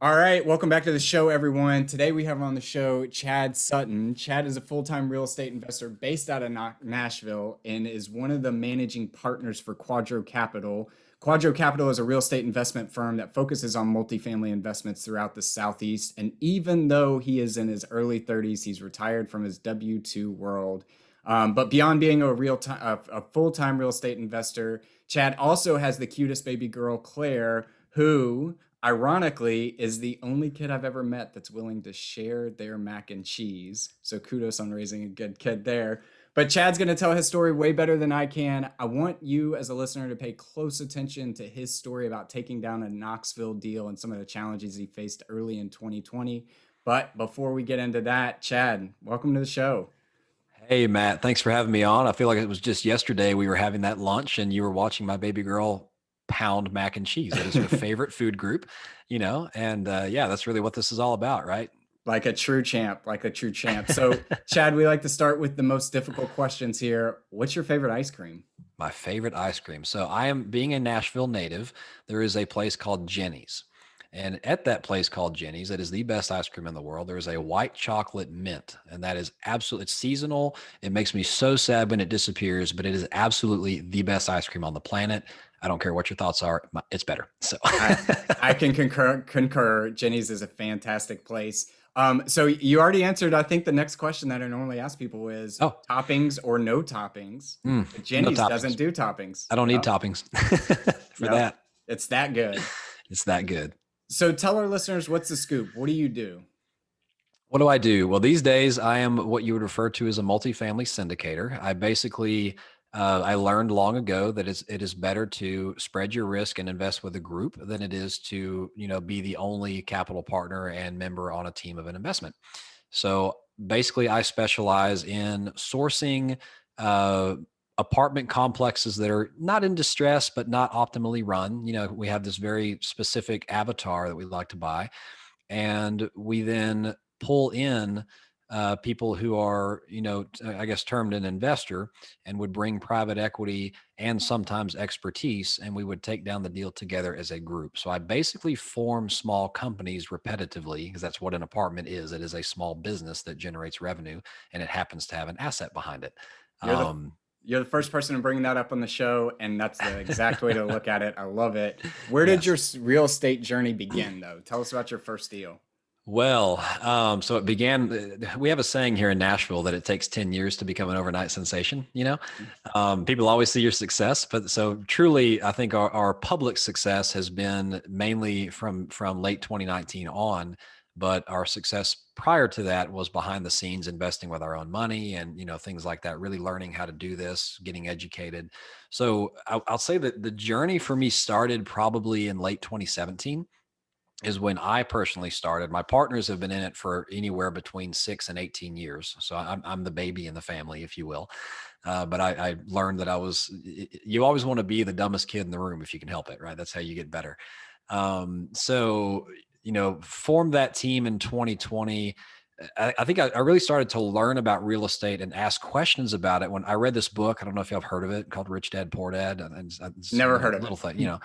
All right, welcome back to the show, everyone. Today we have on the show Chad Sutton. Chad is a full-time real estate investor based out of Nashville and is one of the managing partners for Quadro Capital. Quadro Capital is a real estate investment firm that focuses on multifamily investments throughout the Southeast. And even though he is in his early 30s, he's retired from his W-2 world. But beyond being a full-time real estate investor, Chad also has the cutest baby girl, Claire, who ironically is the only kid I've ever met that's willing to share their mac and cheese. So kudos on raising a good kid there. But Chad's going to tell his story way better than I can. I want you as a listener to pay close attention to his story about taking down a Knoxville deal and some of the challenges he faced early in 2020. But before we get into that, Chad, welcome to the show. Hey, Matt, thanks for having me on. I feel like it was just yesterday we were having that lunch and you were watching my baby girl pound mac and cheese. That is her favorite food group, and yeah, that's really what this is all about, right? Like a true champ, like a true champ. So, Chad, we like to start with the most difficult questions here. What's your favorite ice cream? My favorite ice cream. So I am being a Nashville native. There is a place called Jenny's. And at that place called Jenny's, that is the best ice cream in the world. There is a white chocolate mint, and that is absolutely, it's seasonal. It makes me so sad when it disappears, but it is absolutely the best ice cream on the planet. I don't care what your thoughts are. It's better. So I, I can concur. Jenny's is a fantastic place. So you already answered, I think the next question that I normally ask people is oh, toppings or no toppings. But no Jenny's doesn't toppings. do toppings. I don't need Yep, toppings for yep. that. It's that good. It's that good. So tell our listeners, what's the scoop? What do you do? What do I do? Well, these days I am what you would refer to as a multifamily syndicator. I learned long ago that it is better to spread your risk and invest with a group than it is to, be the only capital partner and member on a team of an investment. So basically, I specialize in sourcing uh, apartment complexes that are not in distress, but not optimally run. We have this very specific avatar that we like to buy, and we then pull in people who are, I guess, termed an investor, and would bring private equity and sometimes expertise, and we would take down the deal together as a group. So I basically form small companies repetitively, because that's what an apartment is. It is a small business that generates revenue, and it happens to have an asset behind it. You're the Um, you're the first person to bring that up on the show, and that's the exact way to look at it. I love it. Where did your yes. real estate journey begin, though? Tell us about your first deal. Well, so it began. We have a saying here in Nashville that it takes 10 years to become an overnight sensation. People always see your success, but so truly, I think our public success has been mainly from late 2019 on. But our success prior to that was behind the scenes, investing with our own money and things like that. Really learning how to do this, getting educated. So I'll say that the journey for me started probably in late 2017 is when I personally started. My partners have been in it for anywhere between 6 and 18 years. So I'm the baby in the family, if you will. But I learned that you always want to be the dumbest kid in the room if you can help it, right? That's how you get better. So, formed that team in 2020. I think I really started to learn about real estate and ask questions about it when I read this book. I don't know if you've heard of it, called Rich Dad Poor Dad. And it's Never heard of little it. thing, Yeah.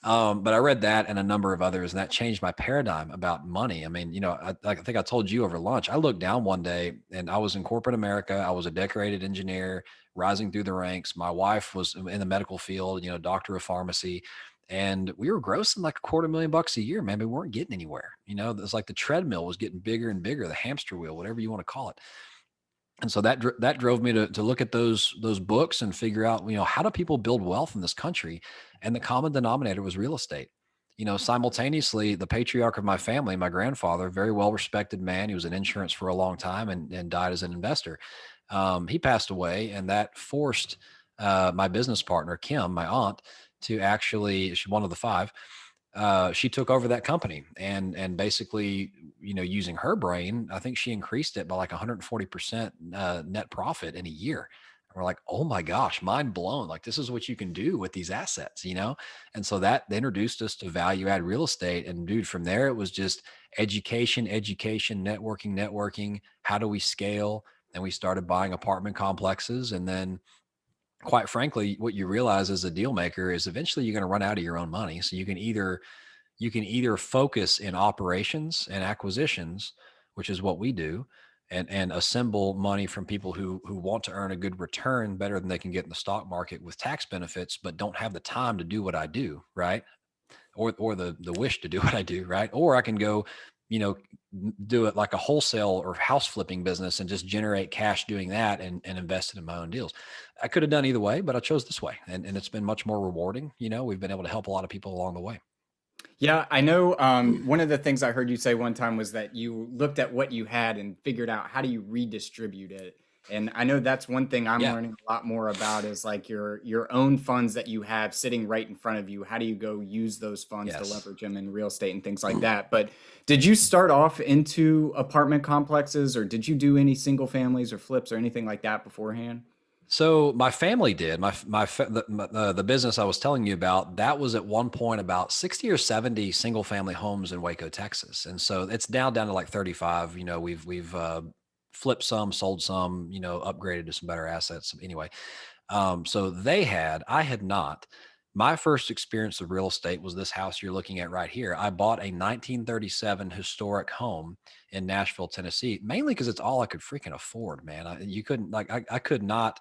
but I read that and a number of others, and that changed my paradigm about money. I mean, I think I told you over lunch, I looked down one day and I was in corporate America. I was a decorated engineer rising through the ranks. My wife was in the medical field, doctor of pharmacy. And we were grossing like $250,000 a year, man. We weren't getting anywhere. It's like the treadmill was getting bigger and bigger, the hamster wheel, whatever you want to call it. And so that drove me to look at those books and figure out, how do people build wealth in this country? And the common denominator was real estate. Simultaneously, the patriarch of my family, my grandfather, very well respected man, he was in insurance for a long time and died as an investor. He passed away, and that forced my business partner, Kim, my aunt, to actually, she's one of the five. She took over that company and basically, using her brain, I think she increased it by like 140% net profit in a year. And we're like, oh my gosh, mind blown. Like, this is what you can do with these assets. And so that they introduced us to value add real estate. And dude, from there, it was just education, networking. How do we scale? And we started buying apartment complexes. And then, quite frankly, what you realize as a deal maker is eventually you're going to run out of your own money. So you can either You can either focus in operations and acquisitions, which is what we do, and assemble money from people who want to earn a good return better than they can get in the stock market with tax benefits, but don't have the time to do what I do, right? Or the wish to do what I do, right? Or I can go, you know, do it like a wholesale or house flipping business and just generate cash doing that and invest it in my own deals. I could have done either way, but I chose this way. And it's been much more rewarding. We've been able to help a lot of people along the way. Yeah, I know. One of the things I heard you say one time was that you looked at what you had and figured out how do you redistribute it. And I know that's one thing I'm Yeah. learning a lot more about is like your own funds that you have sitting right in front of you. How do you go use those funds to Yes. leverage them in real estate and things like that? But did you start off into apartment complexes, or did you do any single families or flips or anything like that beforehand? So my family did the business I was telling you about. That was at one point about 60 or 70 single family homes in Waco, Texas, and so it's down to like 35. We've flipped some, sold some, upgraded to some better assets. Anyway, so I had not. My first experience of real estate was this house you're looking at right here. I bought a 1937 historic home in Nashville, Tennessee, mainly because it's all I could freaking afford, man. You couldn't like I could not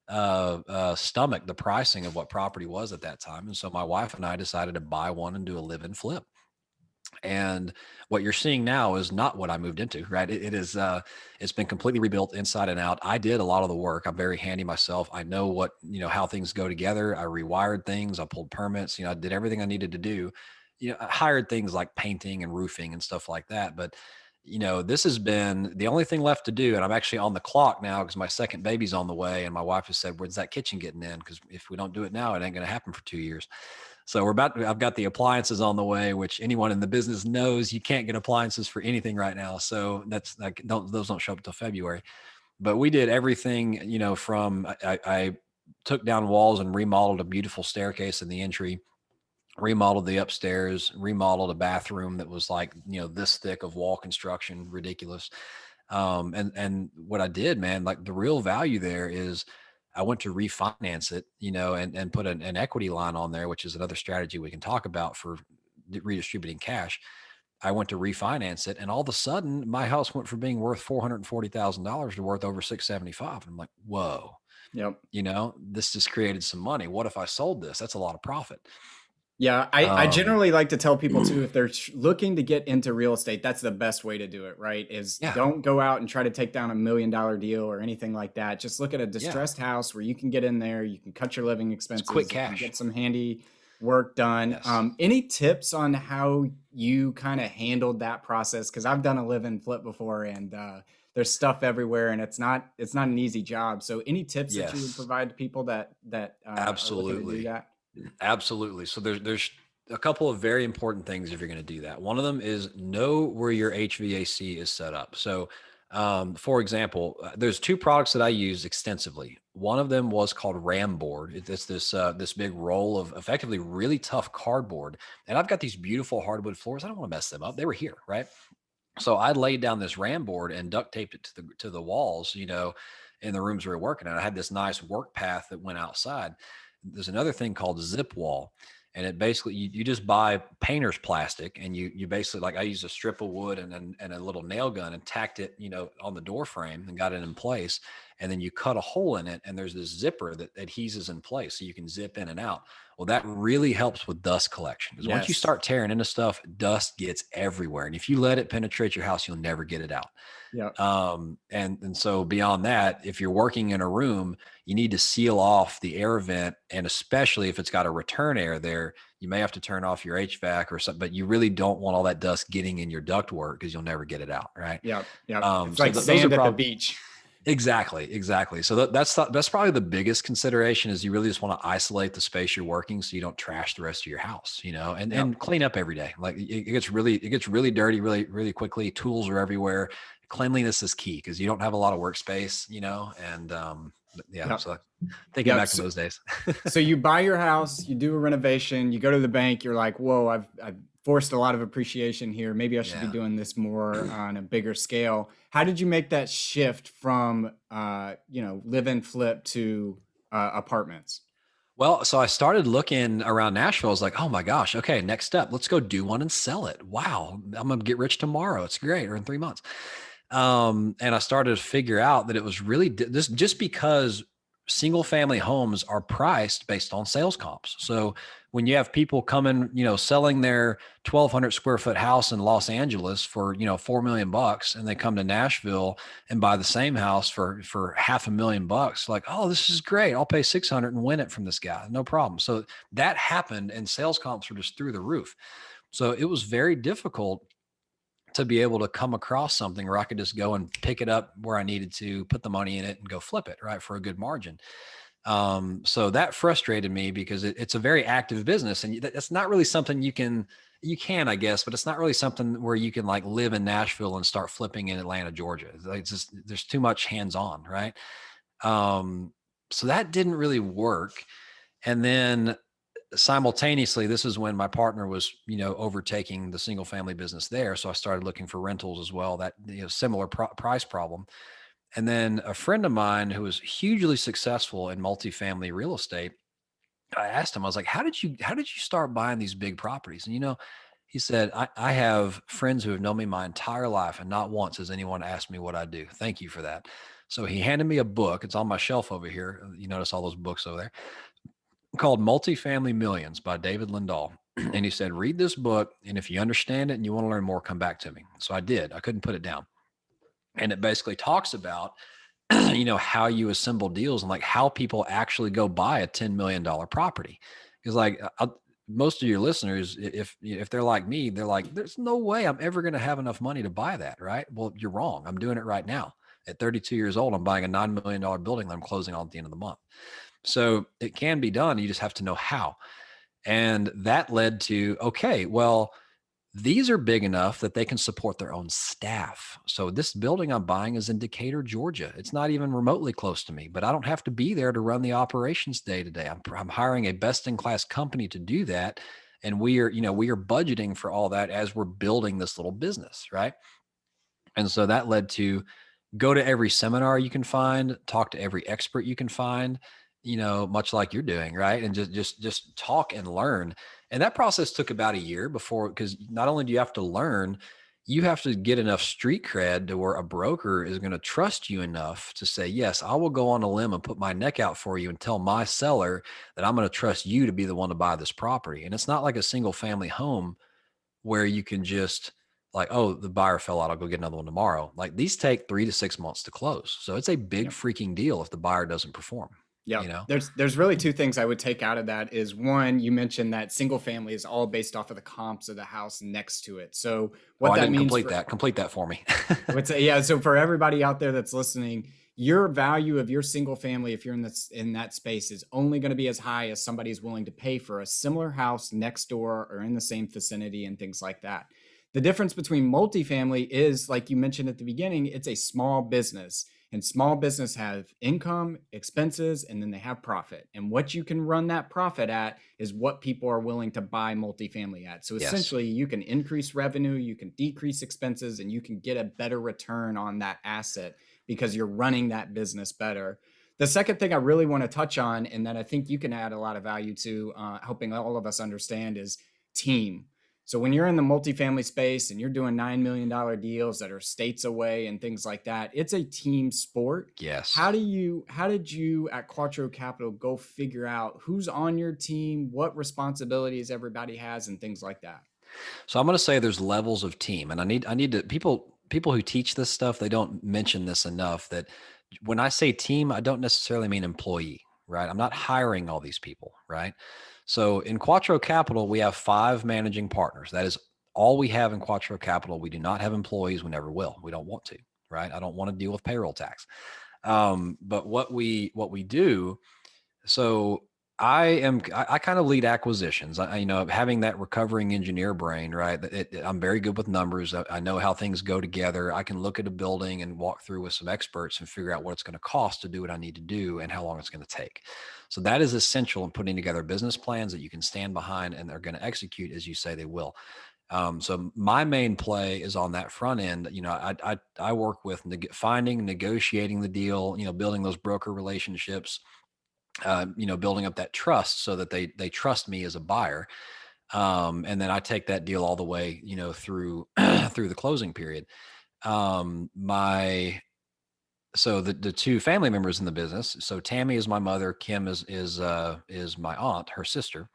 stomach the pricing of what property was at that time, and so my wife and I decided to buy one and do a live and flip. And what you're seeing now is not what I moved into, right? It's been completely rebuilt inside and out. I did a lot of the work. I'm very handy myself. I know how things go together. I rewired things. I pulled permits. I did everything I needed to do. I hired things like painting and roofing and stuff like that. But this has been the only thing left to do. And I'm actually on the clock now because my second baby's on the way. And my wife has said, "Where's that kitchen getting in? Because if we don't do it now, it ain't going to happen for 2 years." So I've got the appliances on the way, which anyone in the business knows you can't get appliances for anything right now. So that's like, those don't show up until February. But we did everything, from I took down walls and remodeled a beautiful staircase in the entry, remodeled the upstairs, remodeled a bathroom that was like, this thick of wall construction, ridiculous. And what I did, man, like the real value there is I went to refinance it, and put an equity line on there, which is another strategy we can talk about for redistributing cash. I went to refinance it, and all of a sudden, my house went from being worth $440,000 to worth over 675. And I'm like, whoa, Yep. this just created some money. What if I sold this? That's a lot of profit. Yeah, I Um, generally like to tell people too, if they're looking to get into real estate, that's the best way to do it, right? Is yeah, don't go out and try to take down $1 million deal or anything like that. Just look at a yeah, distressed house where you can get in there, you can cut your living it's quick expenses, you can cash. get some handy work done. Yes. Any tips on how you kind of handled that process? Because I've done a live and flip before, and there's stuff everywhere, and it's not an easy job. So, any tips that you would Yes, provide to people that are looking to do absolutely. that? Absolutely. So there's a couple of very important things if you're going to do that. One of them is know where your HVAC is set up. So, for example, there's two products that I use extensively. One of them was called Ram board. It's this big roll of effectively really tough cardboard, and I've got these beautiful hardwood floors. I don't want to mess them up. They were here, right? So I laid down this Ram board and duct taped it to the walls, in the rooms we were working in. I had this nice work path that went outside. There's another thing called zip wall. And it basically you just buy painter's plastic, and you basically, like, I used a strip of wood and a little nail gun and tacked it, on the door frame and got it in place. And then you cut a hole in it, and there's this zipper that adheses in place so you can zip in and out. Well, that really helps with dust collection, because once you Yes. start tearing into stuff, dust gets everywhere. And if you let it penetrate your house, you'll never get it out. Yep. And so beyond that, if you're working in a room, you need to seal off the air vent. And especially if it's got a return air there, you may have to turn off your HVAC or something, but you really don't want all that dust getting in your ductwork because you'll never get it out. Right. Yep, yep. It's So like those are sand at the probably beach. exactly. So that's probably the biggest consideration, is you really just want to isolate the space you're working so you don't trash the rest of your house, and Yep, clean up every day. Like it gets really dirty really really quickly. Tools are everywhere. Cleanliness is key because you don't have a lot of workspace, and but yeah. yep, So thinking yep. back to So, those days. so you buy your house, you do a renovation, you go to the bank, you're like, whoa, I've forced a lot of appreciation here. Maybe I should be Yeah. doing this more on a bigger scale. How did you make that shift from live and flip to apartments? Well, so I started looking around Nashville. I was like, oh my gosh, okay, next step, let's go do one and sell it. Wow, I'm gonna get rich tomorrow. It's great, or in 3 months. And I started to figure out that it was really this just because single family homes are priced based on sales comps. So when you have people coming, selling their 1,200 square foot house in Los Angeles for, 4 million bucks, and they come to Nashville and buy the same house for $500,000, like, oh, this is great. I'll pay 600 and win it from this guy. No problem. So that happened, and sales comps were just through the roof. So it was very difficult to be able to come across something where I could just go and pick it up where I needed to, put the money in it and go flip it, right, for a good margin. So that frustrated me because it's a very active business, and that's not really something you can, I guess, but it's not really something where you can like live in Nashville and start flipping in Atlanta, Georgia. It's just, there's too much hands on, right? So that didn't really work. And then simultaneously, this is when my partner was, overtaking the single family business there. So I started looking for rentals as well, that, similar price problem. And then a friend of mine who was hugely successful in multifamily real estate, I asked him, I was like, how did you start buying these big properties? And, he said, I have friends who have known me my entire life, and not once has anyone asked me what I do. Thank you for that. So he handed me a book. It's on my shelf over here. You notice all those books over there, called Multifamily Millions by David Lindahl. And he said, read this book. And if you understand it and you want to learn more, come back to me. So I did. I couldn't put it down. And it basically talks about, how you assemble deals and like how people actually go buy a $10 million property. Because like most of your listeners, if they're like me, they're like, there's no way I'm ever going to have enough money to buy that. Right. Well, you're wrong. I'm doing it right now. At 32 years old, I'm buying a $9 million building that I'm closing on at the end of the month. So it can be done. You just have to know how. And that led to, okay, well, these are big enough that they can support their own staff. So this building I'm buying is in Decatur, Georgia. It's not even remotely close to me, but I don't have to be there to run the operations day to day. I'm hiring a best in class company to do that. And we are budgeting for all that as we're building this little business. Right. And so that led to go to every seminar you can find, talk to every expert you can find, much like you're doing, right? And just talk and learn. And that process took about a year before, because not only do you have to learn, you have to get enough street cred to where a broker is going to trust you enough to say, yes, I will go on a limb and put my neck out for you and tell my seller that I'm going to trust you to be the one to buy this property. And it's not like a single family home where you can just like, oh, the buyer fell out, I'll go get another one tomorrow. Like these take 3 to 6 months to close. So it's a big Yep. freaking deal if the buyer doesn't perform, Yep. you know? There's really two things I would take out of that is one, you mentioned that single family is all based off of the comps of the house next to it. So Oh, what I that didn't means complete for that. Complete that for me. I would say, yeah. So for everybody out there that's listening, your value of your single family, if you're in that space, is only going to be as high as somebody's willing to pay for a similar house next door or in the same vicinity and things like that. The difference between multifamily is, like you mentioned at the beginning, it's a small business. And small business have income, expenses, and then they have profit. And what you can run that profit at is what people are willing to buy multifamily at. So Yes. essentially, you can increase revenue, you can decrease expenses, and you can get a better return on that asset because you're running that business better. The second thing I really want to touch on, and that I think you can add a lot of value to helping all of us understand, is team. So when you're in the multifamily space and you're doing $9 million deals that are states away and things like that, it's a team sport. Yes. How did you at Quattro Capital go figure out who's on your team, what responsibilities everybody has, and things like that? So I'm going to say there's levels of team, and I need to people who teach this stuff, they don't mention this enough, that when I say team, I don't necessarily mean employee, right? I'm not hiring all these people, right? So in Quattro Capital, we have 5 managing partners. That is all we have in Quattro Capital. We do not have employees. We never will. We don't want to, right? I don't want to deal with payroll tax. But what we do, so I kind of lead acquisitions. Having that recovering engineer brain, right? I'm very good with numbers. I know how things go together. I can look at a building and walk through with some experts and figure out what it's going to cost to do what I need to do and how long it's going to take. So that is essential in putting together business plans that you can stand behind and they're going to execute as you say they will. So my main play is on that front end. I work with finding, negotiating the deal, building those broker relationships, building up that trust so that they trust me as a buyer. And then I take that deal all the way, through through the closing period. My So the two family members in the business. So Tammy is my mother. Kim is my aunt, her sister.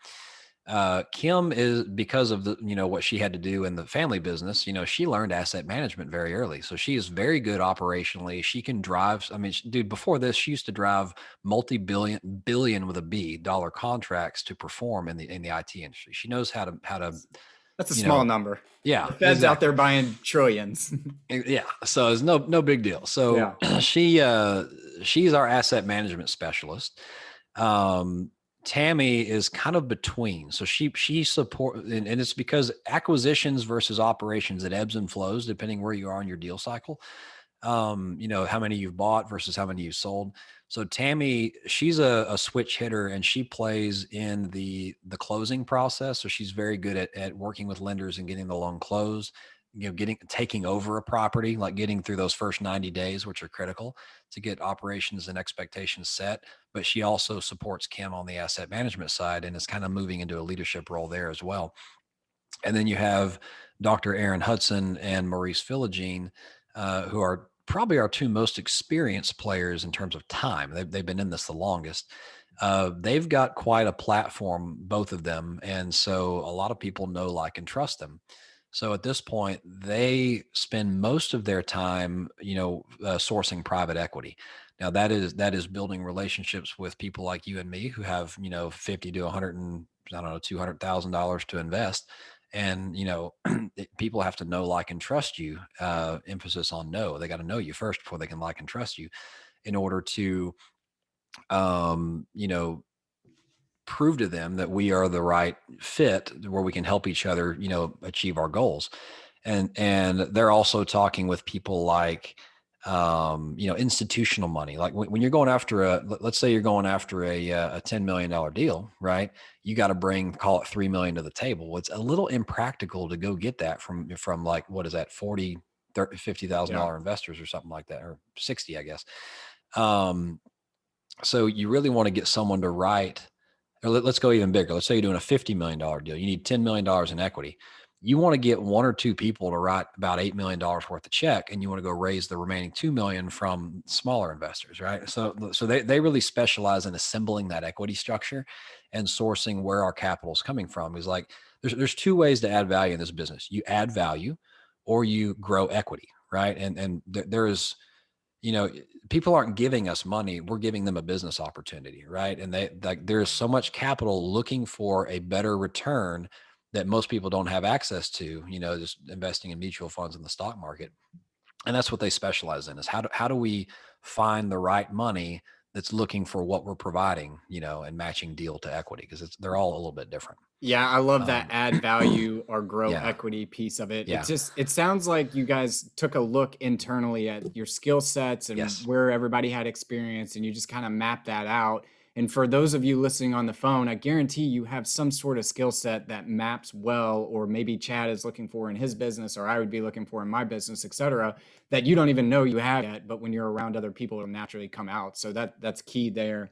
Kim is, because of the, what she had to do in the family business, she learned asset management very early. So she is very good operationally. She can drive. I mean, dude, before this, she used to drive billion with a B dollar contracts to perform in the IT industry. She knows how to, That's a you small know, number. yeah, The Fed's out there exactly. buying trillions. Yeah. So it's no big deal. So Yeah. she's our asset management specialist. Um, Tammy is kind of between. So she support, and it's because acquisitions versus operations, it ebbs and flows depending where you are on your deal cycle. How many you've bought versus how many you've sold. So Tammy, she's a switch hitter, and she plays in the closing process. So she's very good at working with lenders and getting the loan closed, taking over a property, like getting through those first 90 days, which are critical to get operations and expectations set. But she also supports Kim on the asset management side and is kind of moving into a leadership role there as well. And then you have Dr. Aaron Hudson and Maurice Philogene, who are probably our two most experienced players in terms of time. They've been in this the longest. They've got quite a platform, both of them. And so a lot of people know, like, and trust them. So at this point, they spend most of their time, sourcing private equity. Now that is building relationships with people like you and me who have, 50 to 100 and I don't know, $200,000 to invest. And, people have to know, like, and trust you. Emphasis on know. They got to know you first before they can like and trust you in order to, um, you know, prove to them that we are the right fit where we can help each other, achieve our goals. And they're also talking with people like, institutional money. Like when you're going after let's say you're going after a $10 million deal, right? You got to bring, call it 3 million to the table. It's a little impractical to go get that from like, what is that? 40, 30, Yeah. $50,000 investors or something like that, or 60, I guess. Um, so you really want to get someone to write, or let's go even bigger. Let's say you're doing a $50 million deal. You need $10 million in equity. You want to get one or two people to write about $8 million worth of check, and you want to go raise the remaining 2 million from smaller investors, right? So they really specialize in assembling that equity structure and sourcing where our capital is coming from. Is like, there's two ways to add value in this business. You add value or you grow equity, right? And there is, people aren't giving us money. We're giving them a business opportunity, right? And there's so much capital looking for a better return that most people don't have access to, just investing in mutual funds in the stock market. And that's what they specialize in, is how do we find the right money that's looking for what we're providing, and matching deal to equity, because they're all a little bit different. Yeah, I love that Um, add value or grow yeah, equity piece of it. yeah, It sounds like you guys took a look internally at your skill sets and yes, where everybody had experience, and you just kind of mapped that out. And for those of you listening on the phone, I guarantee you have some sort of skill set that maps well, or maybe Chad is looking for in his business, or I would be looking for in my business, et cetera, that you don't even know you have yet, but when you're around other people, it'll naturally come out. So that's key there.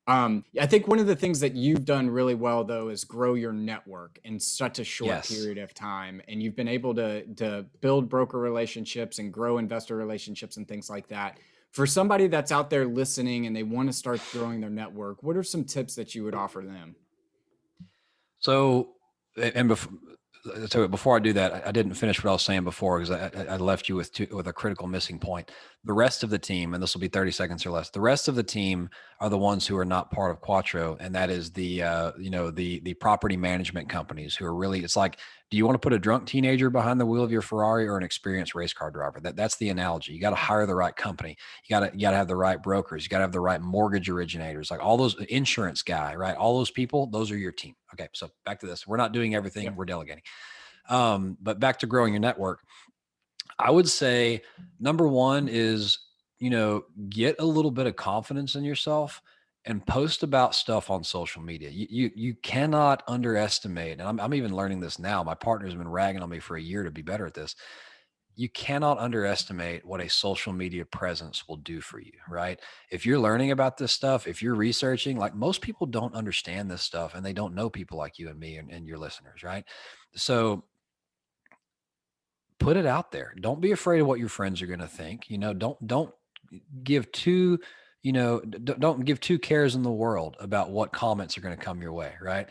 I think one of the things that you've done really well though is grow your network in such a short yes. period of time, and you've been able to build broker relationships and grow investor relationships and things like that. For somebody that's out there listening and they want to start growing their network, what are some tips that you would offer them? So, and before I do that, I didn't finish what I was saying before, because I left you with a critical missing point. The rest of the team, and this will be 30 seconds or less. The rest of the team are the ones who are not part of Quattro, and that is the property management companies who are really. It's like, do you want to put a drunk teenager behind the wheel of your Ferrari or an experienced race car driver? That's the analogy. You got to hire the right company. You gotta have the right brokers. You gotta have the right mortgage originators, like all those, insurance guy, right? All those people, those are your team. Okay, so back to this. We're not doing everything. Yep. We're delegating. But back to growing your network, I would say number one is, get a little bit of confidence in yourself and post about stuff on social media. You cannot underestimate, and I'm even learning this now. My partner's been ragging on me for a year to be better at this. you cannot underestimate what a social media presence will do for you, right? If you're learning about this stuff, if you're researching, like most people don't understand this stuff and they don't know people like you and me and your listeners, right? So put it out there. Don't be afraid of what your friends are going to think. Don't give two, don't give two cares in the world about what comments are going to come your way, right?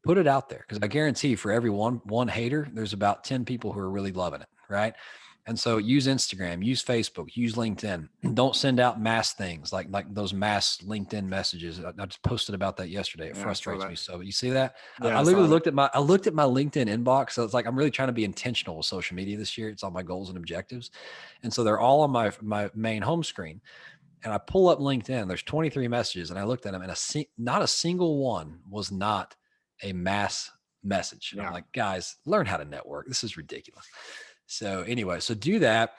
Put it out there because I guarantee for every one hater, there's about 10 people who are really loving it, right? And so use Instagram, use Facebook, use LinkedIn. Don't send out mass things like those mass LinkedIn messages. I just posted about that yesterday. It Yeah, I saw frustrates me. that. So you see that? Yeah, I I saw literally that. looked at my LinkedIn inbox. So it's like I'm really trying to be intentional with social media this year. It's on my goals and objectives. And so they're all on my main home screen. And I pull up LinkedIn. There's 23 messages, and I looked at them, and not a single one was not a mass message. And I'm Yeah. like, guys, learn how to network. This is ridiculous. So anyway, so do that.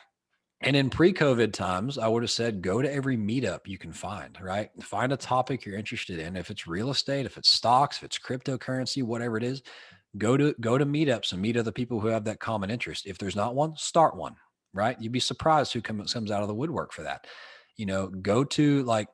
And in pre-COVID times, I would have said, go to every meetup you can find, right? Find a topic you're interested in. If it's real estate, if it's stocks, if it's cryptocurrency, whatever it is, go to meetups and meet other people who have that common interest. If there's not one, start one, right? You'd be surprised who comes out of the woodwork for that. Go to like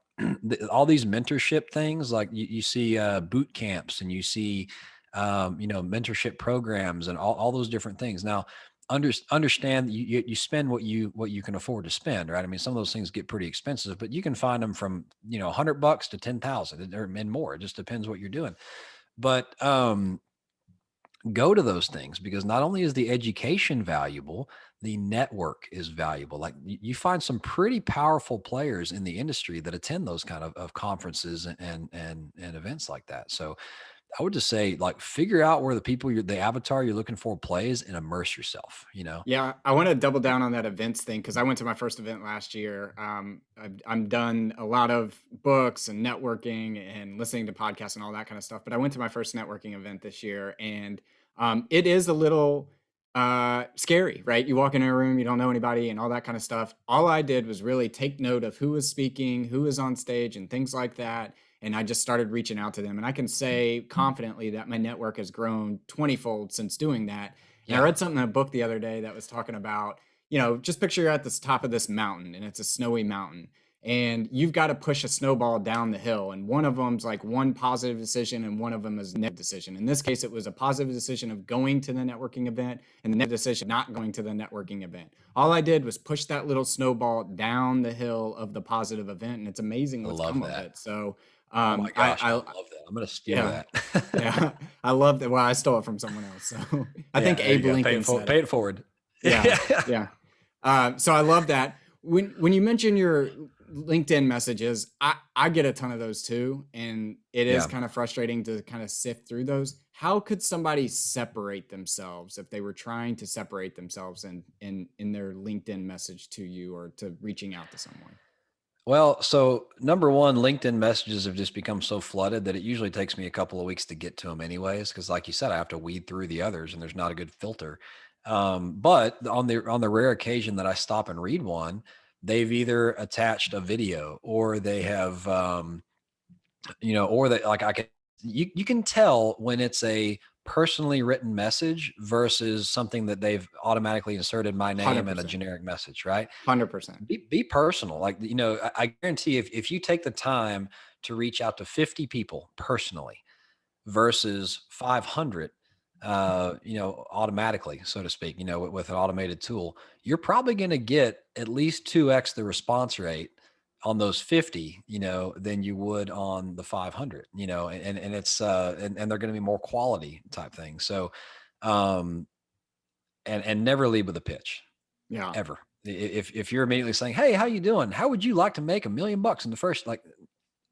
all these mentorship things, like you see boot camps and you see, mentorship programs and all those different things. Now, understand that you spend what you can afford to spend, right? I mean, some of those things get pretty expensive, but you can find them from, $100 to 10,000 and more. It just depends what you're doing. But go to those things because not only is the education valuable, the network is valuable. Like you find some pretty powerful players in the industry that attend those kind of conferences and events like that. So I would just say, like, figure out where the avatar you're looking for plays and immerse yourself, Yeah, I want to double down on that events thing because I went to my first event last year. I'm done a lot of books and networking and listening to podcasts and all that kind of stuff. But I went to my first networking event this year, and it is a little scary, right? You walk in a room, you don't know anybody, and all that kind of stuff. All I did was really take note of who was speaking, who was on stage, and things like that. And I just started reaching out to them. And I can say confidently that my network has grown 20-fold since doing that. And I Yeah. read something in a book the other day that was talking about, just picture you're at the top of this mountain and it's a snowy mountain and you've got to push a snowball down the hill. And one of them's like one positive decision and one of them is a negative decision. In this case, it was a positive decision of going to the networking event and the negative decision not going to the networking event. All I did was push that little snowball down the hill of the positive event. And it's amazing I what's love come of that. it. So Oh my I, gosh, I I, love that. I'm gonna steal yeah, that. yeah, I love that. Well, I stole it from someone else. So I Yeah, think there you Abe go. Pay it Lincoln forward. said Pay it. it forward. Yeah, yeah. So I love that. When you mention your LinkedIn messages, I get a ton of those too, and it is Yeah. kind of frustrating to kind of sift through those. How could somebody separate themselves if they were trying to separate themselves in their LinkedIn message to you or to reaching out to someone? Well, so number one, LinkedIn messages have just become so flooded that it usually takes me a couple of weeks to get to them anyways. Because like you said, I have to weed through the others and there's not a good filter. But on the rare occasion that I stop and read one, they've either attached a video or they have, or that like you can tell when it's a personally written message versus something that they've automatically inserted my name and a 100%. generic message, right? 100%. Be personal. Like, I guarantee if you take the time to reach out to 50 people personally versus 500, automatically, so to speak, with an automated tool, you're probably going to get at least 2x the response rate on those 50, than you would on the 500, and it's, and they're going to be more quality type things. So, um, and never lead with a pitch Yeah. ever. If you're immediately saying, "Hey, how you doing? How would you like to make $1 million in the first," like,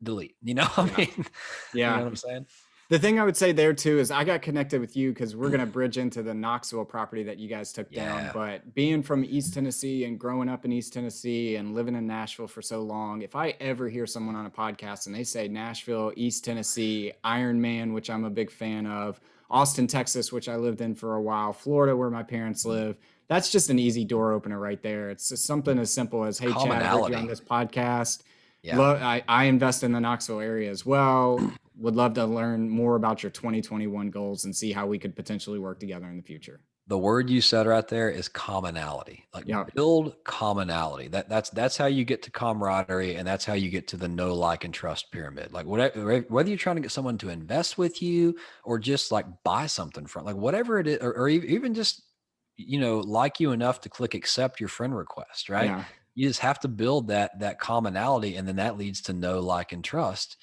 delete, I Yeah. mean, you know Yeah. what I'm saying? The thing I would say there too is I got connected with you because we're going to bridge into the Knoxville property that you guys took down. Yeah. But being from East Tennessee and growing up in East Tennessee and living in Nashville for so long, if I ever hear someone on a podcast and they say Nashville, East Tennessee, Iron Man, which I'm a big fan of, Austin, Texas, which I lived in for a while, Florida, where my parents live, that's just an easy door opener right there. It's just something as simple as, hey, Chad, heard you on Commonality. this podcast. Yeah. I invest in the Knoxville area as well. Would love to learn more about your 2021 goals and see how we could potentially work together in the future. The word you said right there is commonality. Like Yeah. build commonality. That's how you get to camaraderie, and that's how you get to the know, like, and trust pyramid. Like whether you're trying to get someone to invest with you or just like buy something from, like whatever it is, or even just like you enough to click accept your friend request, right? Yeah. You just have to build that commonality, and then that leads to know, like, and trust,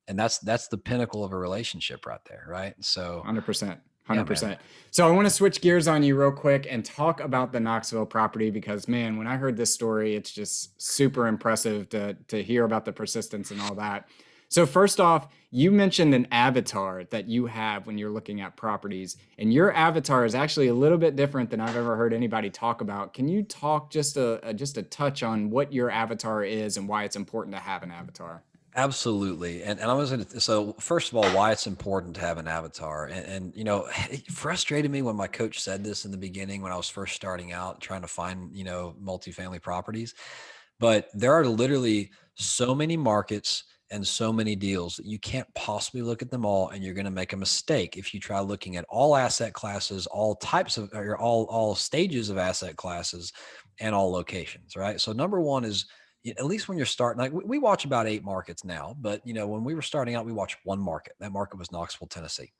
and that's the pinnacle of a relationship right there, right? So 100%. yeah, man. 100%. So I want to switch gears on you real quick and talk about the Knoxville property because, man, when I heard this story, it's just super impressive to hear about the persistence and all that. So first off, you mentioned an avatar that you have when you're looking at properties, and your avatar is actually a little bit different than I've ever heard anybody talk about. Can you talk just a touch on what your avatar is and why it's important to have an avatar? Absolutely. And I was going to, so first of all, why it's important to have an avatar. And, it frustrated me when my coach said this in the beginning, when I was first starting out trying to find, multifamily properties. But there are literally so many markets and so many deals that you can't possibly look at them all. And you're going to make a mistake if you try looking at all asset classes, all types of, or all stages of asset classes and all locations, right? So number one is, at least when you're starting, like we watch about 8 markets now, but when we were starting out, we watched one market. That market was Knoxville, Tennessee.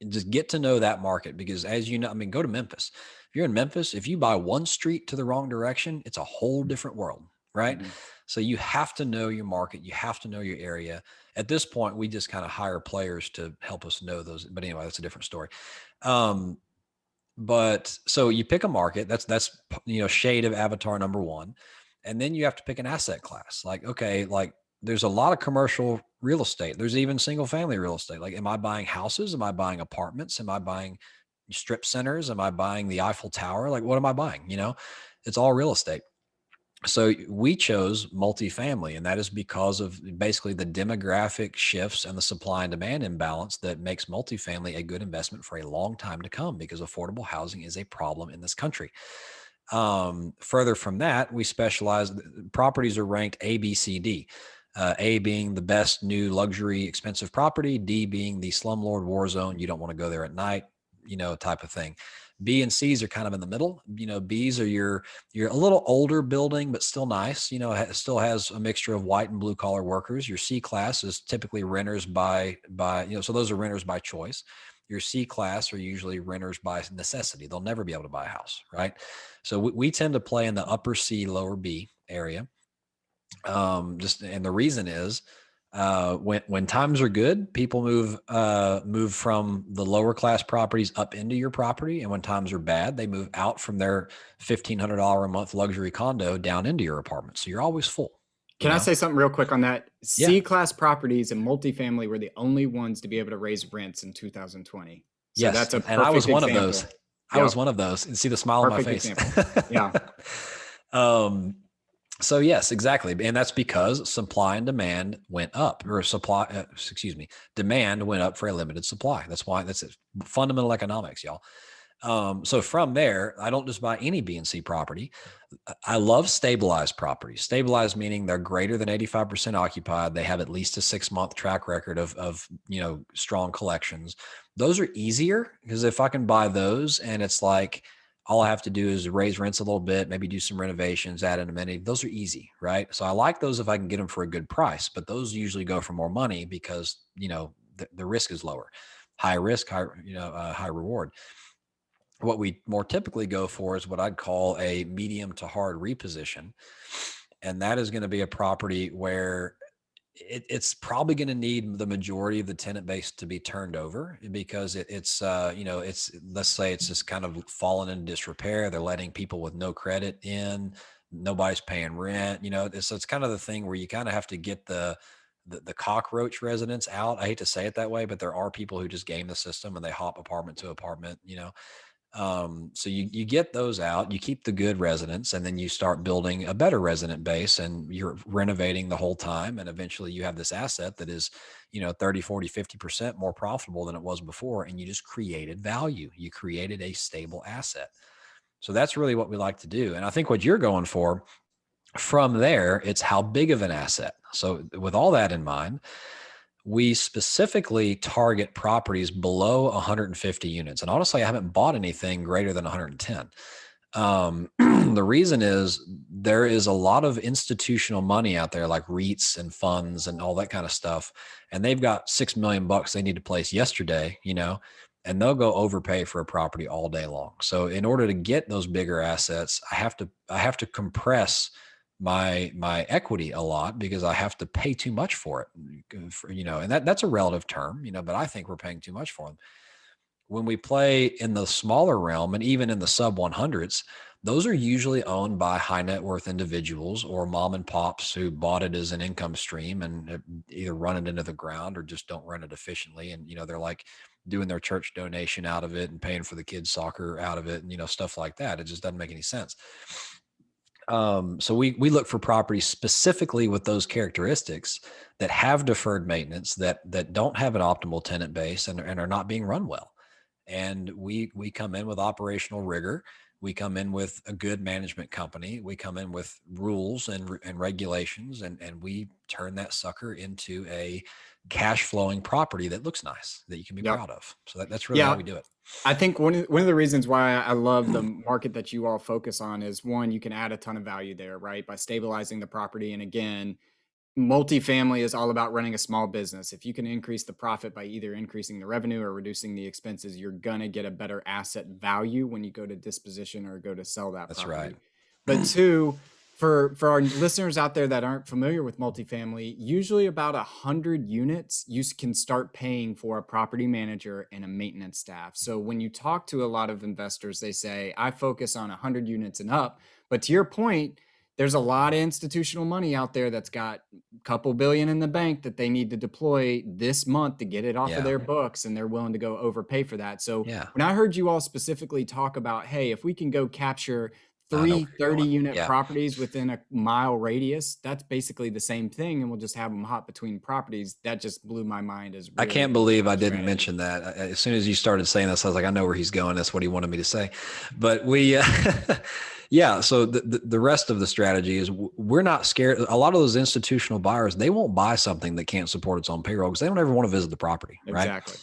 And just get to know that market, because as you know, I mean, go to Memphis. If you're in Memphis, if you buy one street to the wrong direction, it's a whole different world, right? Mhm. So you have to know your market. You have to know your area. At this point, we just kind of hire players to help us know those. But anyway, that's a different story. Um, but so you pick a market, that's shade of avatar number one. And then you have to pick an asset class. Like, okay, like there's a lot of commercial real estate. There's even single family real estate. Like, am I buying houses? Am I buying apartments? Am I buying strip centers? Am I buying the Eiffel Tower? Like, what am I buying? It's all real estate. So we chose multifamily, and that is because of basically the demographic shifts and the supply and demand imbalance that makes multifamily a good investment for a long time to come, because affordable housing is a problem in this country. Further from that, we specialize, properties are ranked A, B, C, D. A being the best new luxury expensive property, D being the slumlord war zone, you don't want to go there at night, type of thing. B and C's are kind of in the middle. B's are your a little older building, but still nice. It still has a mixture of white and blue collar workers. Your C class is typically renters so those are renters by choice. Your C class are usually renters by necessity. They'll never be able to buy a house, right? So we tend to play in the upper C, lower B area. And the reason is, when times are good, people move from the lower class properties up into your property, and when times are bad, they move out from their $1,500 a month luxury condo down into your apartment. So you're always full. Can I say something real quick on that? Yeah. C-class properties and multifamily were the only ones to be able to raise rents in 2020. So Yes, that's a and I was perfect one of example. those. I was Yep, one of those. And see the smile on my perfect face. example. Yeah. um, So yes, exactly. And that's because supply and demand went up, or demand went up for a limited supply. That's why that's fundamental economics, y'all. So from there, I don't just buy any B and C property. I love stabilized properties. Stabilized meaning they're greater than 85% occupied. They have at least a 6-month track record of strong collections. Those are easier, because if I can buy those and it's like, all I have to do is raise rents a little bit, maybe do some renovations, add an amenity. Those are easy, right? So I like those if I can get them for a good price, but those usually go for more money because, the risk is lower. High risk, high reward. What we more typically go for is what I'd call a medium to hard reposition. And that is going to be a property where it's probably going to need the majority of the tenant base to be turned over, because let's say it's just kind of fallen in disrepair. They're letting people with no credit in, nobody's paying rent. It's kind of the thing where you kind of have to get the cockroach residents out. I hate to say it that way, but there are people who just game the system and they hop apartment to apartment. So you get those out, you keep the good residents, and then you start building a better resident base, and you're renovating the whole time. And eventually you have this asset that is, 30, 40, 50% more profitable than it was before. And you just created value. You created a stable asset. So that's really what we like to do. And I think what you're going for from there, it's how big of an asset. So with all that in mind, we specifically target properties below 150 units. And honestly, I haven't bought anything greater than 110. The reason is there is a lot of institutional money out there, like REITs and funds and all that kind of stuff. And they've got $6 million they need to place yesterday, and they'll go overpay for a property all day long. So in order to get those bigger assets, I have to compress my equity a lot because I have to pay too much for it, and that's a relative term, but I think we're paying too much for them. When we play in the smaller realm and even in the sub 100s, those are usually owned by high net worth individuals or mom and pops who bought it as an income stream and either run it into the ground or just don't run it efficiently. And, they're like doing their church donation out of it and paying for the kids' soccer out of it and, stuff like that. It just doesn't make any sense. So we look for properties specifically with those characteristics that have deferred maintenance, that don't have an optimal tenant base and are not being run well. And we come in with operational rigor. We come in with a good management company. We come in with rules and regulations, and we turn that sucker into a cash flowing property that looks nice, that you can be proud of. So that's really how we do it. I think one of the reasons why I love the market that you all focus on is, one, you can add a ton of value there, right? By stabilizing the property. And again, multifamily is all about running a small business. If you can increase the profit by either increasing the revenue or reducing the expenses, you're going to get a better asset value when you go to disposition or go to sell that property. That's right. But two, for our listeners out there that aren't familiar with multifamily, usually about 100 units, you can start paying for a property manager and a maintenance staff. So when you talk to a lot of investors, they say, I focus on 100 units and up. But to your point, there's a lot of institutional money out there that's got a couple billion in the bank that they need to deploy this month to get it off of their books, and they're willing to go overpay for that. So when I heard you all specifically talk about, hey, if we can go capture 3 30-unit properties within a mile radius, that's basically the same thing, and we'll just have them hop between properties. That just blew my mind. Really, I can't believe I didn't mention that. As soon as you started saying this, I was like, I know where he's going. That's what he wanted me to say. But we so the rest of the strategy is we're not scared. A lot of those institutional buyers, they won't buy something that can't support its own payroll because they don't ever want to visit the property. Exactly. Right?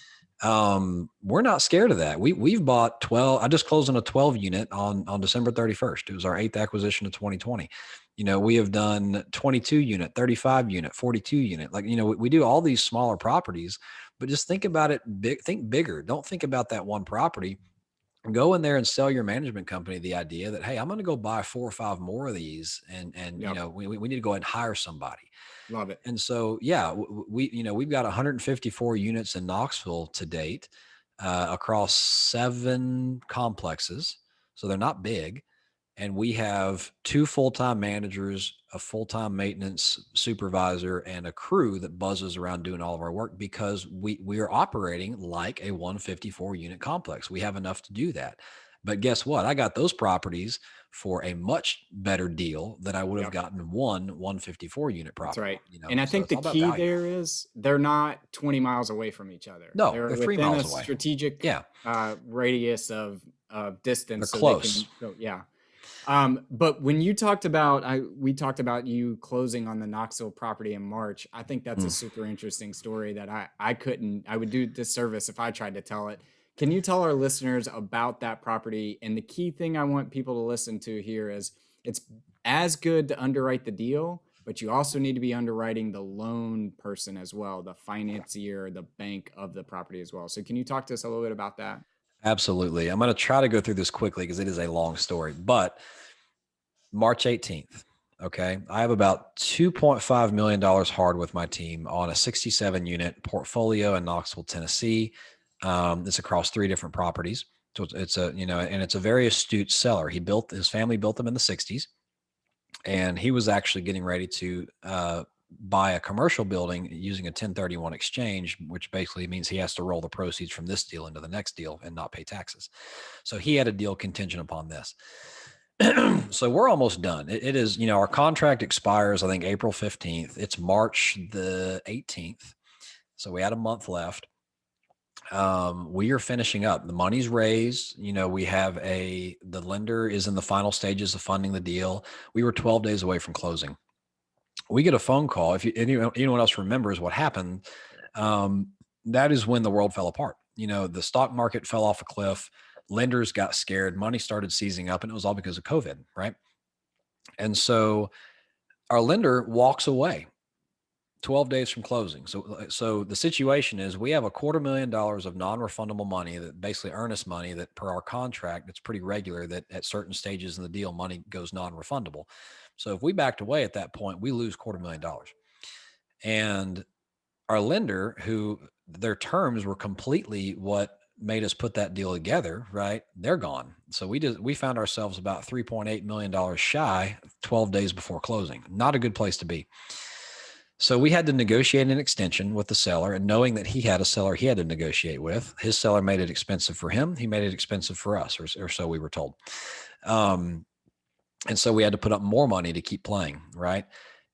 We're not scared of that. We've bought 12. I just closed on a 12 unit on December 31st. It was our 8th acquisition of 2020. We have done 22 unit, 35 unit, 42 unit. Like, we do all these smaller properties, but just think about it think bigger. Don't think about that one property. Go in there and sell your management company the idea that, hey, I'm going to go buy 4 or 5 more of these, and we need to go ahead and hire somebody. Love it. And so, we've got 154 units in Knoxville to date, across 7 complexes. So they're not big. And we have 2 full-time managers, a full-time maintenance supervisor, and a crew that buzzes around doing all of our work because we are operating like a 154 unit complex. We have enough to do that. But guess what? I got those properties for a much better deal than I would have gotten one 154 unit property. That's right. And I think the key there is they're not 20 miles away from each other. No, they're 3 miles away. Strategic radius of distance. They're close. But when you talked about, we talked about you closing on the Knoxville property in March. I think that's a super interesting story that I would do disservice if I tried to tell it. Can you tell our listeners about that property? And the key thing I want people to listen to here is it's as good to underwrite the deal, but you also need to be underwriting the loan person as well, the financier, the bank of the property as well. So can you talk to us a little bit about that? Absolutely. I'm going to try to go through this quickly because it is a long story, but March 18th. Okay. I have about $2.5 million hard with my team on a 67 unit portfolio in Knoxville, Tennessee. It's across 3 different properties. So it's and it's a very astute seller. His family built them in the 60s, and he was actually getting ready to, buy a commercial building using a 1031 exchange, which basically means he has to roll the proceeds from this deal into the next deal and not pay taxes. So he had a deal contingent upon this. So we're almost done. It is, our contract expires, I think, April 15th. It's March the 18th. So we had a month left. We are finishing up. The money's raised. We have the lender is in the final stages of funding the deal. We were 12 days away from closing. We get a phone call. If anyone else remembers what happened, um, that is when the world fell apart. The stock market fell off a cliff. Lenders got scared. Money started seizing up, and it was all because of COVID, right? And so our lender walks away 12 days from closing. So the situation is we have $250,000 of non-refundable money, that basically earnest money, that per our contract, it's pretty regular that at certain stages in the deal, money goes non-refundable. So if we backed away at that point, we lose $250,000. And our lender, who their terms were completely what made us put that deal together, right? They're gone. So we found ourselves about $3.8 million shy 12 days before closing. Not a good place to be. So we had to negotiate an extension with the seller, and knowing that he had a seller he had to negotiate with, his seller made it expensive for him. He made it expensive for us, or so we were told. And so we had to put up more money to keep playing, right?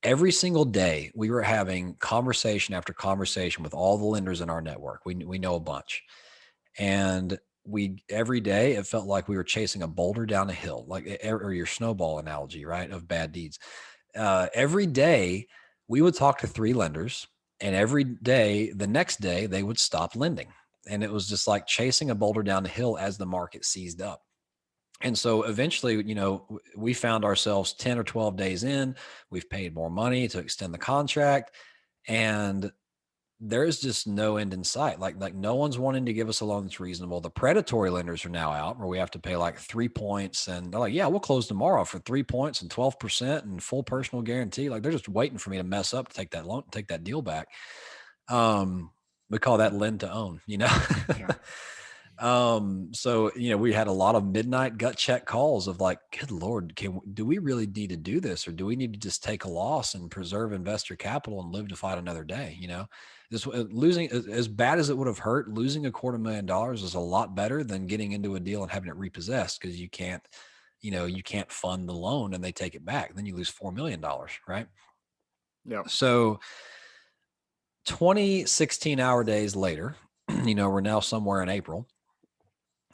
Every single day we were having conversation after conversation with all the lenders in our network. We know a bunch. And every day it felt like we were chasing a boulder down a hill, like, or your snowball analogy, right? Of bad deeds. Every day we would talk to 3 lenders, and every day, the next day, they would stop lending. And it was just like chasing a boulder down the hill as the market seized up. And so eventually, we found ourselves 10 or 12 days in. We've paid more money to extend the contract, and there's just no end in sight. Like no one's wanting to give us a loan that's reasonable. The predatory lenders are now out, where we have to pay like 3 points, and they're like, yeah, we'll close tomorrow for 3 points and 12% and full personal guarantee. Like they're just waiting for me to mess up to take that loan, take that deal back. We call that lend to own, Yeah. So, we had a lot of midnight gut check calls of like, good Lord, do we really need to do this? Or do we need to just take a loss and preserve investor capital and live to fight another day? This losing, as bad as it would have hurt, losing $250,000 is a lot better than getting into a deal and having it repossessed, because you can't fund the loan and they take it back. Then you lose $4 million, right? Yeah. So 20 16-hour days later, we're now somewhere in April.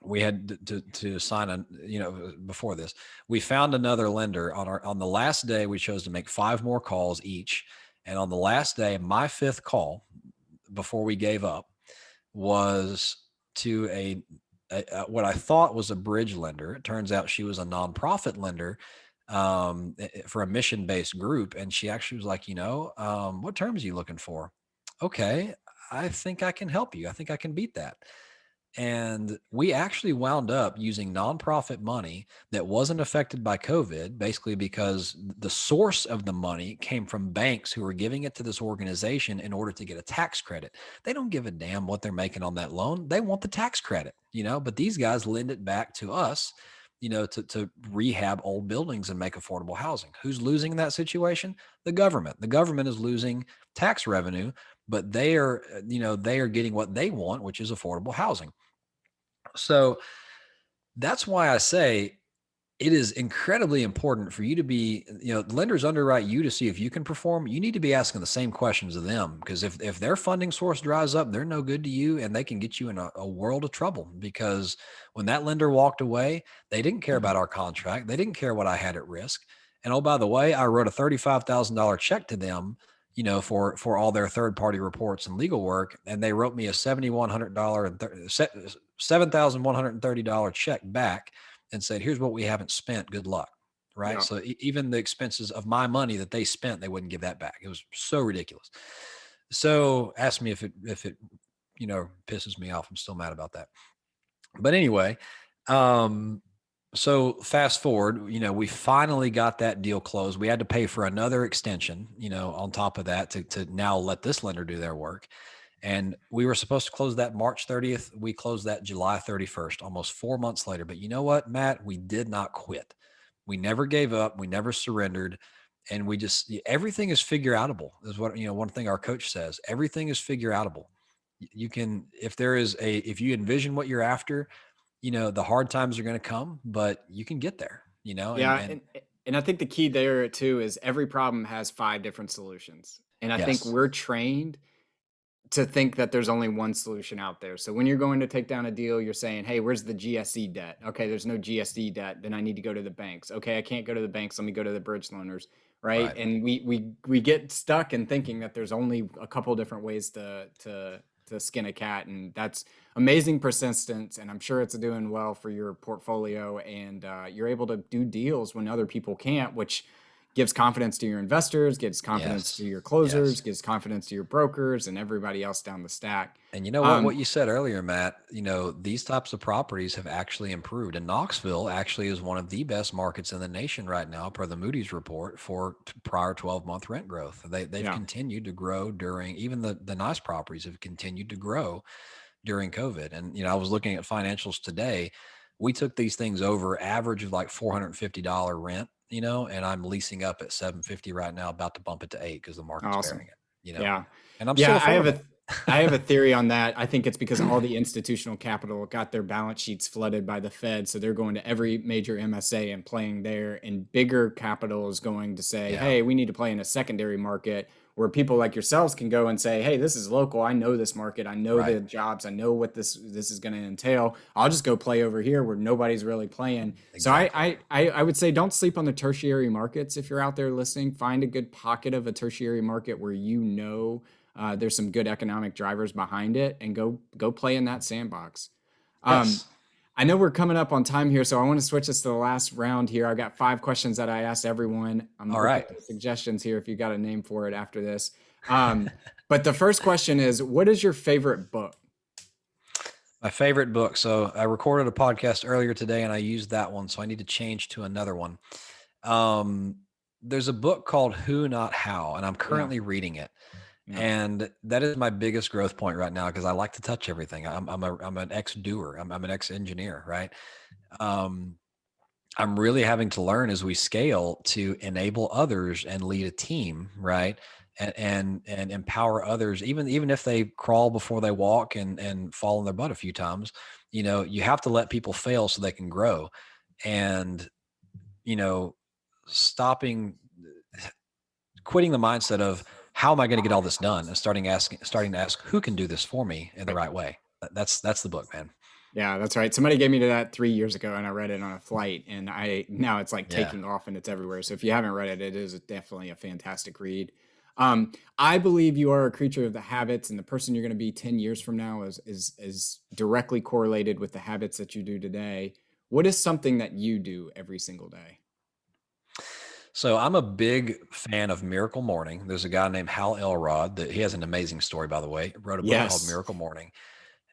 We had to sign before this, we found another lender on the last day. We chose to make 5 more calls each. And on the last day, my 5th call before we gave up was to a what I thought was a bridge lender. It turns out she was a nonprofit lender, for a mission-based group. And she actually was like, what terms are you looking for? Okay, I think I can help you. I think I can beat that. And we actually wound up using nonprofit money that wasn't affected by COVID, basically because the source of the money came from banks who were giving it to this organization in order to get a tax credit. They don't give a damn what they're making on that loan. They want the tax credit, but these guys lend it back to us, to rehab old buildings and make affordable housing. Who's losing in that situation? The government. The government is losing tax revenue, but they are getting what they want, which is affordable housing. So that's why I say it is incredibly important for you to be, lenders underwrite you to see if you can perform. You need to be asking the same questions of them, because if their funding source dries up, they're no good to you, and they can get you in a world of trouble. Because when that lender walked away, they didn't care about our contract. They didn't care what I had at risk. And oh, by the way, I wrote a $35,000 check to them, for all their third-party reports and legal work. And they wrote me a $7,130 check back and said, here's what we haven't spent. Good luck. Right. Yeah. So even the expenses of my money that they spent, they wouldn't give that back. It was so ridiculous. So ask me if it, pisses me off. I'm still mad about that. But anyway, so fast forward, we finally got that deal closed. We had to pay for another extension, on top of that to now let this lender do their work. And we were supposed to close that March 30th. We closed that July 31st, almost 4 months later. But you know what, Matt? We did not quit. We never gave up. We never surrendered. And everything is figure outable, is what, one thing our coach says. Everything is figure outable. You can, if you envision what you're after, the hard times are going to come, but you can get there, Yeah. And I think the key there too is every problem has 5 different solutions. And I think Yes. we're trained to think that there's only one solution out there. So when you're going to take down a deal, you're saying, hey, where's the GSE debt? Okay, there's no GSE debt. Then I need to go to the banks. Okay, I can't go to the banks. Let me go to the bridge loaners, right? Right. And we get stuck in thinking that there's only a couple different ways to skin a cat, and that's amazing persistence. And I'm sure it's doing well for your portfolio, and you're able to do deals when other people can't, which gives confidence to your investors, gives confidence Yes. to your Yes. closers, gives confidence to your brokers and everybody else down the stack. And you know what? What Um, you said earlier, Matt, these types of properties have actually improved. And Knoxville actually is one of the best markets in the nation right now, per the Moody's report, for prior 12-month rent growth. They've yeah, continued to grow during, even the nice properties have continued to grow during COVID. And, I was looking at financials today. We took these things over average of like $450 rent, and I'm leasing up at 750 right now, about to bump it to 8 because the market's awesome. bearing it. Yeah. And I'm still Yeah, affordable. I have a theory on that. I think it's because all the institutional capital got their balance sheets flooded by the Fed, so they're going to every major MSA and playing there, and bigger capital is going to say, Yeah. "Hey, we need to play in a secondary market where people like yourselves can go and say, "Hey, this is local. I know this market. I know Right. the jobs. I know what this is going to entail. I'll just go play over here where nobody's really playing." So Exactly. I would say don't sleep on the tertiary markets if you're out there listening. Find a good pocket of a tertiary market where there's some good economic drivers behind it, and go play in that sandbox. Um, Yes. I know we're coming up on time here, so I want to switch us to the last round here. I've got 5 questions that I asked everyone. I'm All open right. to suggestions here if you got a name for it after this. Um, but the first question is, what is your favorite book? My favorite book. So I recorded a podcast earlier today and I used that one. So I need to change to another one. Um, there's a book called Who Not How, and I'm Yeah, currently reading it. yeah. And that is my biggest growth point right now because I like to touch everything. I'm an ex-doer. I'm an ex-engineer, right? Um, I'm really having to learn as we scale to enable others and lead a team, right? And empower others, even if they crawl before they walk and fall on their butt a few times. You have to let people fail so they can grow. And you know, stopping, quitting the mindset of how am I going to get all this done, and starting to ask who can do this for me in the Right. right way. That's the book, man. Yeah, that's right. Somebody gave me to that 3 years ago, and I read it on a flight, and I now it's like Yeah. taking off and it's everywhere. So if you haven't read it, it is definitely a fantastic read. I believe you are a creature of the habits, and the person you're going to be 10 years from now is directly correlated with the habits that you do today. What is something that you do every single day? So I'm a big fan of Miracle Morning. There's a guy named Hal Elrod that he has an amazing story, by the way. Wrote a book called Yes. Miracle Morning.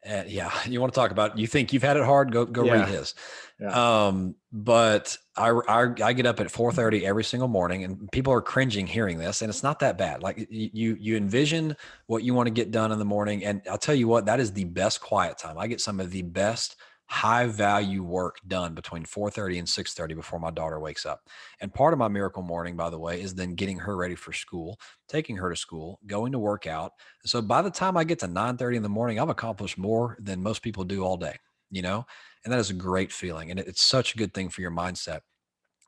And yeah, you want to talk about, you think you've had it hard? Go read Yeah. his. Yeah. But I get up at 4:30 every single morning, and people are cringing hearing this, and it's not that bad. Like you envision what you want to get done in the morning, and I'll tell you what, that is the best quiet time. I get some of the best high value work done between 4:30 and 6:30 before my daughter wakes up. And part of my miracle morning, by the way, is then getting her ready for school, taking her to school, going to work out. So by the time I get to 9:30 in the morning, I've accomplished more than most people do all day, you know? And that is a great feeling. And it's such a good thing for your mindset.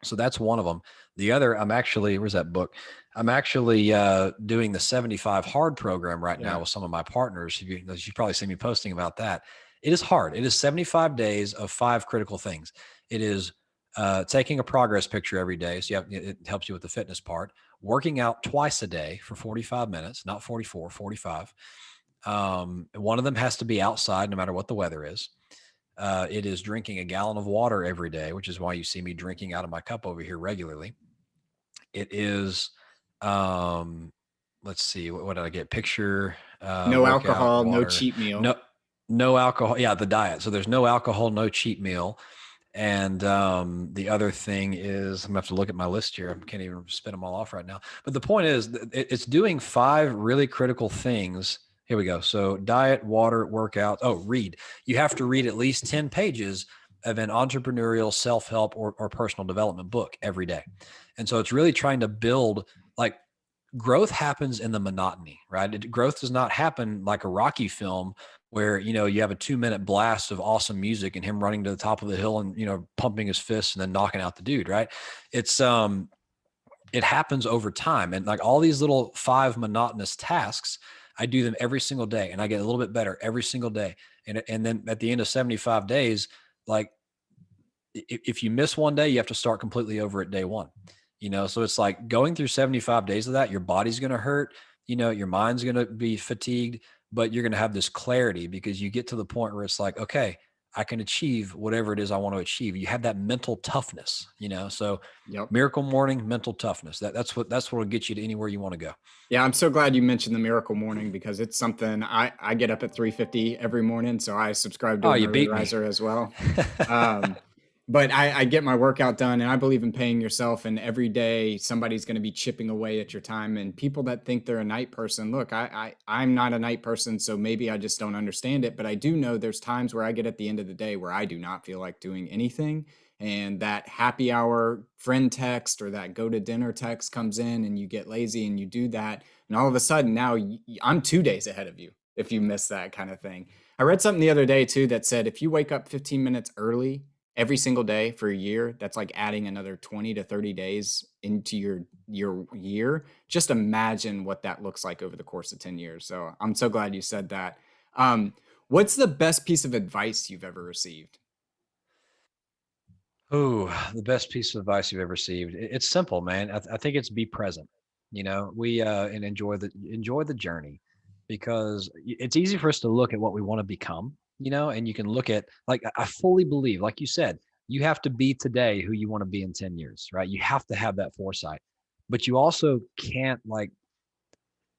So that's one of them. The other, I'm actually, where's that book? I'm actually doing the 75 hard program right now Yeah. with some of my partners. You've probably seen me posting about that. It is hard. It is 75 days of 5 critical things. It is taking a progress picture every day. So it helps you with the fitness part. Working out twice a day for 45 minutes, not 44, 45. One of them has to be outside no matter what the weather is. It is drinking a gallon of water every day, which is why you see me drinking out of my cup over here regularly. It is, um, let's see, what did I get? Picture, No workout, alcohol, no water, cheat meal. no, no alcohol. Yeah, the diet. So there's no alcohol, no cheat meal. And the other thing is, I'm gonna have to look at my list here. I can't even spit them all off right now. But the point is, it's doing 5 really critical things. Here we go. So diet, water, workout. Oh, read. You have to read at least 10 pages of an entrepreneurial self-help or personal development book every day. And so it's really trying to build, like, growth happens in the monotony, right? Growth does not happen like a Rocky film where, you have a 2-minute blast of awesome music and him running to the top of the hill and, pumping his fists and then knocking out the dude, right? It's, it happens over time. And like all these little 5 monotonous tasks, I do them every single day and I get a little bit better every single day. And then at the end of 75 days, like if you miss one day, you have to start completely over at day one. So it's like going through 75 days of that, your body's going to hurt, your mind's going to be fatigued, but you're going to have this clarity because you get to the point where it's like, okay, I can achieve whatever it is I want to achieve. You have that mental toughness, so Yep. miracle morning, mental toughness. That's what will get you to anywhere you want to go. Yeah, I'm so glad you mentioned the miracle morning because it's something I get up at 3:50 every morning, so I subscribe to Oh, an you early beat me. riser as well. Um, but I get my workout done, and I believe in paying yourself. And every day, somebody's going to be chipping away at your time. And people that think they're a night person, look, I'm not a night person, so maybe I just don't understand it. But I do know there's times where I get at the end of the day where I do not feel like doing anything, and that happy hour friend text or that go to dinner text comes in, and you get lazy and you do that, and all of a sudden now I'm 2 days ahead of you if you miss that kind of thing. I read something the other day too that said if you wake up 15 minutes early every single day for a year, that's like adding another 20 to 30 days into your year. Just imagine what that looks like over the course of 10 years. So I'm so glad you said that. um, what's the best piece of advice you've ever received? Oh, the best piece of advice you've ever received. It's simple, man. I think it's be present. We and enjoy the journey because it's easy for us to look at what we want to become. And you can look at like I fully believe, like you said, you have to be today who you want to be in 10 years, right? You have to have that foresight, but you also can't like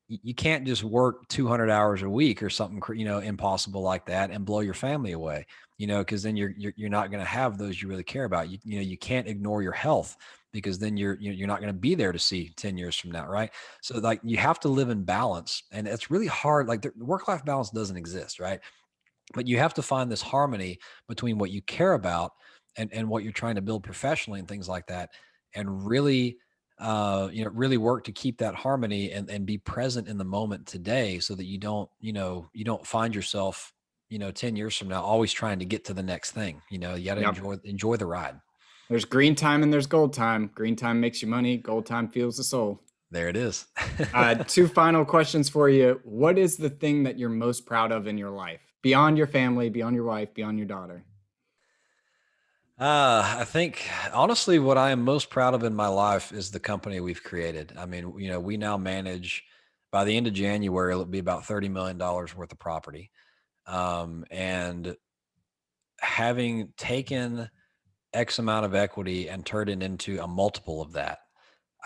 you can't just work 200 hours a week or something, impossible like that and blow your family away, because then you're not going to have those you really care about. You can't ignore your health because then you're not going to be there to see 10 years from now, right? So like you have to live in balance, and it's really hard. Like the work-life balance doesn't exist, right? But you have to find this harmony between what you care about and what you're trying to build professionally and things like that, and really really work to keep that harmony and be present in the moment today so that you don't find yourself 10 years from now always trying to get to the next thing. You got to Yep. enjoy the ride. There's green time and there's gold time. Green time makes you money, gold time fuels the soul. There it is. Two final questions for you. What is the thing that you're most proud of in your life? Beyond your family, beyond your wife, beyond your daughter. I think honestly, what I am most proud of in my life is the company we've created. I mean, we now manage by the end of January, it'll be about $30 million worth of property. And having taken X amount of equity and turned it into a multiple of that,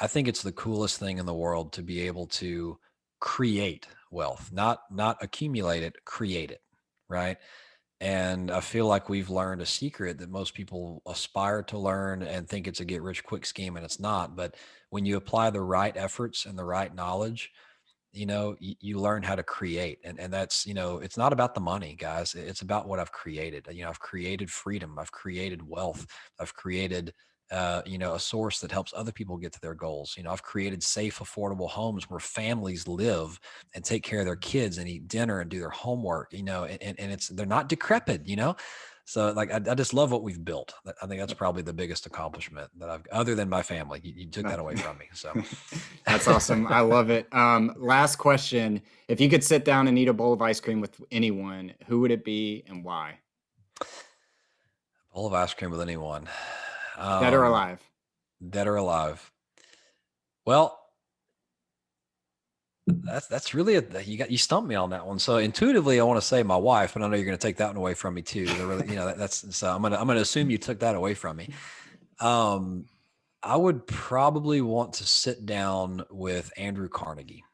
I think it's the coolest thing in the world to be able to create wealth, not accumulate it, create it, right? And I feel like we've learned a secret that most people aspire to learn and think it's a get rich quick scheme, and it's not. But when you apply the right efforts and the right knowledge, you learn how to create. And that's, it's not about the money, guys. It's about what I've created. I've created freedom. I've created wealth. I've created, a source that helps other people get to their goals. I've created safe, affordable homes where families live and take care of their kids and eat dinner and do their homework, and they're not decrepit. So like, I just love what we've built. I think that's probably the biggest accomplishment that other than my family. You took that away from me. So That's awesome. I love it. Last question. If you could sit down and eat a bowl of ice cream with anyone, who would it be and why? bowl of ice cream with anyone. Dead or Um, alive? Dead or alive. Well, that's really you stumped me on that one. So intuitively, I want to say my wife, but I know you're going to take that one away from me too. They're really, that's so I'm gonna assume you took that away from me. Um, I would probably want to sit down with Andrew Carnegie,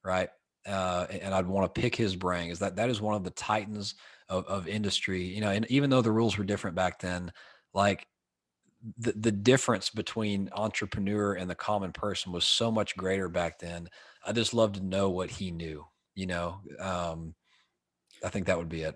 right? And I'd want to pick his brain. Is that is one of the titans of industry, and even though the rules were different back then, like the difference between entrepreneur and the common person was so much greater back then. I just love to know what he knew, you know. I think that would be it.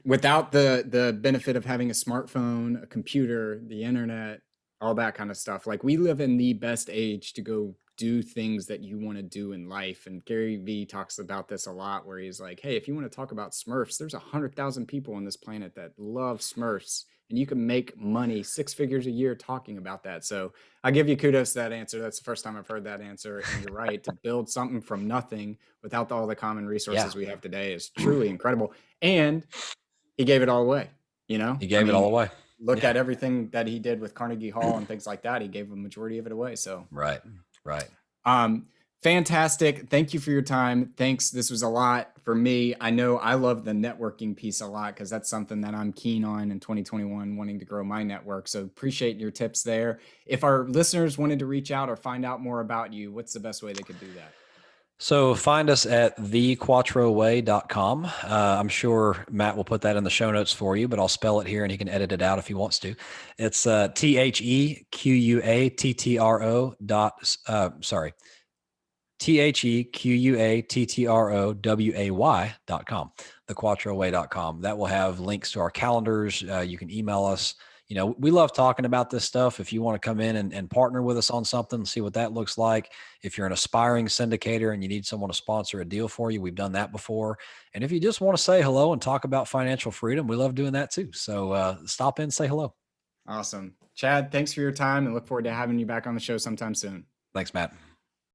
Without the benefit of having a smartphone, a computer, the internet, all that kind of stuff. Like we live in the best age to go do things that you want to do in life. And Gary Vee talks about this a lot, where he's like, hey, if you want to talk about Smurfs, there's 100,000 people on this planet that love Smurfs, and you can make money, 6 figures a year, talking about that. So I give you kudos to that answer. That's the first time I've heard that answer. And you're right, to build something from nothing without all the common Yeah. resources we have today is truly incredible. And he gave it all away. He gave it all away. Look Yeah. at everything that he did with Carnegie Hall and things like that. He gave a majority of it away. So Right. fantastic. Thank you for your time. Thanks. This was a lot for me. I know I love the networking piece a lot, because that's something that I'm keen on in 2021, wanting to grow my network. So appreciate your tips there. If our listeners wanted to reach out or find out more about you, what's the best way they could do that? So find us at thequattroway.com. I'm sure Matt will put that in the show notes for you, but I'll spell it here and he can edit it out if he wants to. It's TheQuattro TheQuattroway.com, thequattroway.com. That will have links to our calendars. You can email us. We love talking about this stuff. If you want to come in and partner with us on something, see what that looks like. If you're an aspiring syndicator and you need someone to sponsor a deal for you, we've done that before. And if you just want to say hello and talk about financial freedom, we love doing that too. So stop in, say hello. Awesome. Chad, thanks for your time, and look forward to having you back on the show sometime soon. Thanks, Matt.